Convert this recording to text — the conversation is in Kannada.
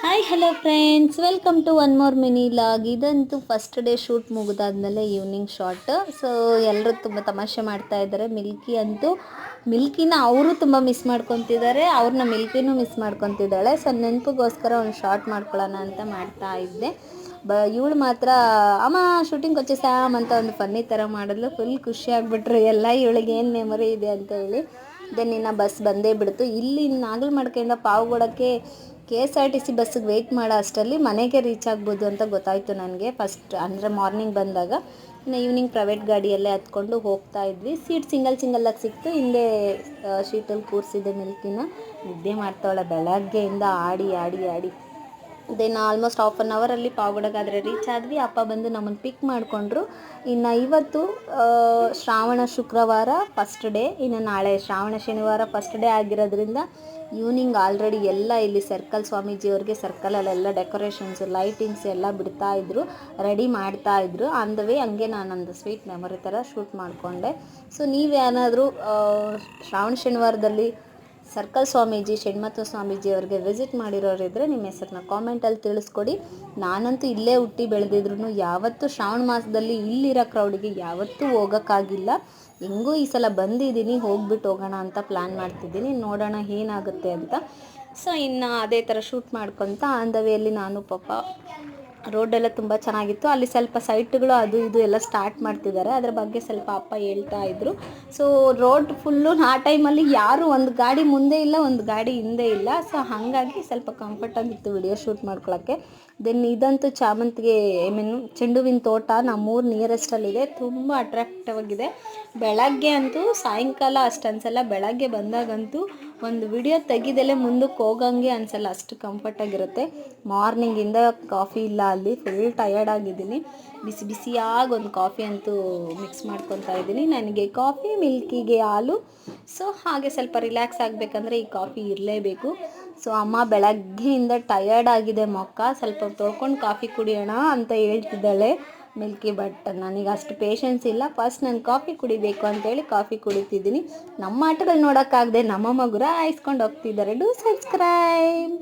Hi hello friends, welcome to one more mini log. ಇದಂತೂ ಫಸ್ಟ್ ಡೇ ಶೂಟ್ ಮುಗಿದಾದ್ಮೇಲೆ ಈವ್ನಿಂಗ್ ಶಾಟ್. ಸೊ ಎಲ್ಲರೂ ತುಂಬ ತಮಾಷೆ ಮಾಡ್ತಾ ಇದ್ದಾರೆ. ಮಿಲ್ಕಿನ ಅವರು ತುಂಬ ಮಿಸ್ ಮಾಡ್ಕೊತಿದ್ದಾರೆ, ಅವ್ರನ್ನ ಮಿಲ್ಕಿನೂ ಮಿಸ್ ಮಾಡ್ಕೊತಿದ್ದಾಳೆ. ಸೊ ನೆನಪಿಗೋಸ್ಕರ ಒಂದು ಶಾರ್ಟ್ ಮಾಡ್ಕೊಳ್ಳೋಣ ಅಂತ ಮಾಡ್ತಾ ಇದ್ದೆ. ಇವಳು ಮಾತ್ರ ಅಮ್ಮ ಶೂಟಿಂಗ್ ಸ್ಯಾಮ್ ಅಂತ ಒಂದು ಫನ್ನಿ ಥರ ಮಾಡಿದ್ಲು. ಫುಲ್ ಖುಷಿ ಆಗಿಬಿಟ್ರು ಎಲ್ಲ, ಇವಳಿಗೆ ಏನು ಮೆಮೊರಿ ಇದೆ ಅಂತ ಹೇಳಿ. ದೆನ್ ಇನ್ನು ಬಸ್ ಬಂದೇ ಬಿಡ್ತು. ಇಲ್ಲಿ ನಾಗಲಮಡಿಕೆಯಿಂದ ಪಾವಗಡಕ್ಕೆ KSRTC ಬಸ್ಸಿಗೆ ವೆಯ್ಟ್ ಮಾಡೋ ಅಷ್ಟರಲ್ಲಿ ಮನೆಗೆ ರೀಚ್ ಆಗ್ಬೋದು ಅಂತ ಗೊತ್ತಾಯಿತು ನನಗೆ. ಫಸ್ಟ್ ಅಂದರೆ ಮಾರ್ನಿಂಗ್ ಬಂದಾಗ. ಇನ್ನು ಈವ್ನಿಂಗ್ ಪ್ರೈವೇಟ್ ಗಾಡಿಯಲ್ಲೇ ಹತ್ಕೊಂಡು ಹೋಗ್ತಾ ಇದ್ವಿ. ಸೀಟ್ ಸಿಂಗಲ್ಲಾಗಿ ಸಿಕ್ತು. ಹಿಂದೆ ಶೀಟಲ್ಲಿ ಕೂರಿಸಿದೆ ಮಿಲ್ಕಿನ. ನಿದ್ದೆ ಮಾಡ್ತಾವಳೆ ಬೆಳಗ್ಗೆಯಿಂದ ಆಡಿ ಆಡಿ ಆಡಿ. ದೆನ್ ಆಲ್ಮೋಸ್ಟ್ ಹಾಫ್ ಆನ್ ಅವರಲ್ಲಿ ಪಾವಗಡಗಾದರೆ ರೀಚ್ ಆದ್ವಿ. ಅಪ್ಪ ಬಂದು ನಮ್ಮನ್ನು ಪಿಕ್ ಮಾಡಿಕೊಂಡ್ರು. ಇನ್ನು ಇವತ್ತು ಶ್ರಾವಣ ಶುಕ್ರವಾರ ಫಸ್ಟ್ ಡೇ, ಇನ್ನು ನಾಳೆ ಶ್ರಾವಣ ಶನಿವಾರ ಫಸ್ಟ್ ಡೇ ಆಗಿರೋದ್ರಿಂದ ಈವ್ನಿಂಗ್ ಆಲ್ರೆಡಿ ಎಲ್ಲ ಇಲ್ಲಿ ಸರ್ಕಲ್ ಸ್ವಾಮೀಜಿಯವ್ರಿಗೆ ಸರ್ಕಲಲ್ಲೆಲ್ಲ ಡೆಕೋರೇಷನ್ಸು ಲೈಟಿಂಗ್ಸ್ ಎಲ್ಲ ಬಿಡ್ತಾಯಿದ್ರು, ರೆಡಿ ಮಾಡ್ತಾಯಿದ್ರು. ಆನ್ ದ ವೇ ಹಂಗೆ ನಾನೊಂದು ಸ್ವೀಟ್ ಮೆಮೊರಿ ಥರ ಶೂಟ್ ಮಾಡಿಕೊಂಡೆ. ಸೊ ನೀವೇನಾದರೂ ಶ್ರಾವಣ ಶನಿವಾರದಲ್ಲಿ ಸರ್ಕಲ್ ಸ್ವಾಮೀಜಿ, ಷಣ್ಮತ ಸ್ವಾಮೀಜಿ ಅವ್ರಿಗೆ ವಿಸಿಟ್ ಮಾಡಿರೋರಿದ್ದರೆ ನಿಮ್ಮ ಹೆಸರನ್ನ ಕಾಮೆಂಟಲ್ಲಿ ತಿಳಿಸ್ಕೊಡಿ. ನಾನಂತೂ ಇಲ್ಲೇ ಹುಟ್ಟಿ ಬೆಳೆದಿದ್ರು ಯಾವತ್ತೂ ಶ್ರಾವಣ ಮಾಸದಲ್ಲಿ ಇಲ್ಲಿರೋ ಕ್ರೌಡಿಗೆ ಯಾವತ್ತೂ ಹೋಗೋಕ್ಕಾಗಿಲ್ಲ. ಹೆಂಗೂ ಈ ಸಲ ಬಂದಿದ್ದೀನಿ, ಹೋಗ್ಬಿಟ್ಟು ಹೋಗೋಣ ಅಂತ ಪ್ಲ್ಯಾನ್ ಮಾಡ್ತಿದ್ದೀನಿ. ನೋಡೋಣ ಏನಾಗುತ್ತೆ ಅಂತ. ಸೊ ಇನ್ನು ಅದೇ ಥರ ಶೂಟ್ ಮಾಡ್ಕೊತ ಆನ್ ದ ವೇಯಲ್ಲಿ ನಾನು ಪಾಪ ರೋಡೆಲ್ಲ ತುಂಬ ಚೆನ್ನಾಗಿತ್ತು. ಅಲ್ಲಿ ಸ್ವಲ್ಪ ಸೈಟ್ಗಳು ಅದು ಇದು ಎಲ್ಲ ಸ್ಟಾರ್ಟ್ ಮಾಡ್ತಿದ್ದಾರೆ, ಅದರ ಬಗ್ಗೆ ಸ್ವಲ್ಪ ಅಪ್ಪ ಹೇಳ್ತಾ ಇದ್ದರು. ಸೊ ರೋಡ್ ಫುಲ್ಲು ಆ ಟೈಮಲ್ಲಿ ಯಾರು ಒಂದು ಗಾಡಿ ಮುಂದೆ ಇಲ್ಲ, ಒಂದು ಗಾಡಿ ಹಿಂದೆ ಇಲ್ಲ. ಸೊ ಹಾಗಾಗಿ ಸ್ವಲ್ಪ ಕಂಫರ್ಟಾಗಿತ್ತು ವಿಡಿಯೋ ಶೂಟ್ ಮಾಡ್ಕೊಳ್ಳೋಕ್ಕೆ. ದೆನ್ ಇದಂತೂ ಚಾಮಂತಿಗೆ ಚೆಂಡುವಿನ ತೋಟ ನಮ್ಮೂರು ನಿಯರೆಸ್ಟಲ್ಲಿದೆ. ತುಂಬ ಅಟ್ರಾಕ್ಟಿವ್ ಆಗಿದೆ. ಬೆಳಗ್ಗೆ ಅಂತೂ, ಸಾಯಂಕಾಲ ಅಷ್ಟು ಅನ್ಸಲ್ಲ, ಬೆಳಗ್ಗೆ ಬಂದಾಗಂತೂ ಒಂದು ವಿಡಿಯೋ ತೆಗಿದಲ್ಲೇ ಮುಂದಕ್ಕೆ ಹೋಗಂಗೆ ಅನ್ಸಲ್ಲ, ಅಷ್ಟು ಕಂಫರ್ಟಾಗಿರುತ್ತೆ. ಮಾರ್ನಿಂಗಿಂದ ಕಾಫಿ ಇಲ್ಲ ಅಲ್ಲಿ, ಫುಲ್ ಟಯರ್ಡ್ ಆಗಿದ್ದೀನಿ. ಬಿಸಿಯಾಗಿ ಒಂದು ಕಾಫಿ ಅಂತೂ ಮಿಕ್ಸ್ ಮಾಡ್ಕೊತಾ ಇದ್ದೀನಿ. ನನಗೆ ಕಾಫಿ, ಮಿಲ್ಕಿಗೆ ಹಾಲು. ಸೊ ಹಾಗೆ ಸ್ವಲ್ಪ ರಿಲ್ಯಾಕ್ಸ್ ಆಗಬೇಕಂದ್ರೆ ಈ ಕಾಫಿ ಇರಲೇಬೇಕು. ಸೊ ಅಮ್ಮ ಬೆಳಗ್ಗೆಯಿಂದ ಟಯರ್ಡ್ ಆಗಿದೆ ಮೊಕ್ಕ, ಸ್ವಲ್ಪ ತೊಳ್ಕೊಂಡು ಕಾಫಿ ಕುಡಿಯೋಣ ಅಂತ ಹೇಳ್ತಿದ್ದಾಳೆ ಮಿಲ್ಕಿ. ಬಟ್ ನನಗೆ ಅಷ್ಟು ಪೇಷನ್ಸ್ ಇಲ್ಲ. ಫಸ್ಟ್ ನಾನು ಕಾಫಿ ಕುಡಿಬೇಕು ಅಂತೇಳಿ ಕಾಫಿ ಕುಡಿತಿದ್ದೀನಿ. ನಮ್ಮ ಆಟದಲ್ಲಿ ನೋಡೋಕ್ಕಾಗದೆ ನಮ್ಮ ಮಗುರ ಹಾಯಿಸ್ಕೊಂಡು ಹೋಗ್ತಿದ್ದಾರೆ. Do subscribe.